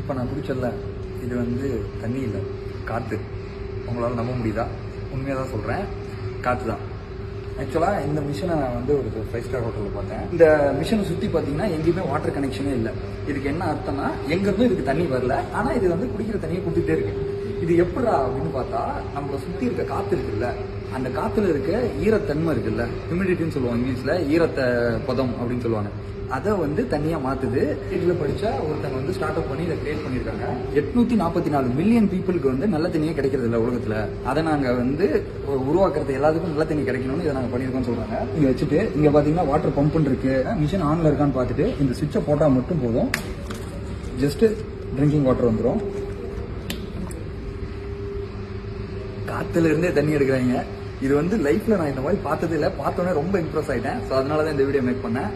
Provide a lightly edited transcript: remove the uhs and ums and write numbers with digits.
இப்போ நான் குடிச்சல இது வந்து தண்ணி இல்லை, காற்று. உங்களால் நம்ப முடியுதா? உண்மையாக தான் சொல்கிறேன், காற்று தான். ஆக்சுவலாக இந்த மிஷினை நான் வந்து ஒரு 5 ஸ்டார் ஹோட்டலில் பார்த்தேன். இந்த மிஷினை சுற்றி பார்த்தீங்கன்னா எங்கேயுமே வாட்டர் கனெக்ஷனே இல்லை. இதுக்கு என்ன அர்த்தம்னா எங்கேருந்தும் இதுக்கு தண்ணி வரல, ஆனால் இது வந்து குடிக்கிற தண்ணியை கொடுத்துட்டே இருக்கு. இது எப்படா அப்படின்னு பார்த்தா நம்மளை சுற்றி இருக்க காற்று இருக்குல்ல, அந்த காற்றுல இருக்க ஈரத்தன்மை இருக்குல்ல, ஹியூமிடிட்டின்னு சொல்லுவாங்க இங்கிலீஷில், ஈரத்த பதம் அப்படின்னு சொல்லுவாங்க. அதை வந்து தனியாக மாற்றுது. இதில் படித்தா ஒருத்தங்க வந்து ஸ்டார்ட் அப் பண்ணி இதை கிரியேட் பண்ணியிருக்காங்க. 844 மில்லியன் பீப்புளுக்கு வந்து நல்ல தண்ணியே கிடைக்கிறது இல்லை உலகத்தில். அதை நாங்கள் வந்து உருவாக்குறது எல்லாத்துக்கும் நல்ல தண்ணி கிடைக்கணும்னு இதை நாங்கள் பண்ணியிருக்கோம்னு சொல்கிறாங்க. இங்கே வச்சுட்டு இங்கே பார்த்தீங்கன்னா வாட்டர் பம்புன்னு இருக்கு. மிஷின் ஆனில் இருக்கான்னு பார்த்துட்டு இந்த சுவிட்சை போட்டால் மட்டும் போதும், ஜஸ்ட்டு ட்ரிங்கிங் வாட்டர் வந்துடும். காற்றுல இருந்தே தண்ணி எடுக்கிறாங்க. இது வந்து லைஃப்ல நான் இந்த மாதிரி பார்த்தது இல்லை. பார்த்தோன்னே ரொம்ப இம்ப்ரெஸ் ஆகிட்டேன். ஸோ அதனால தான் இந்த வீடியோ மேக் பண்ணேன்.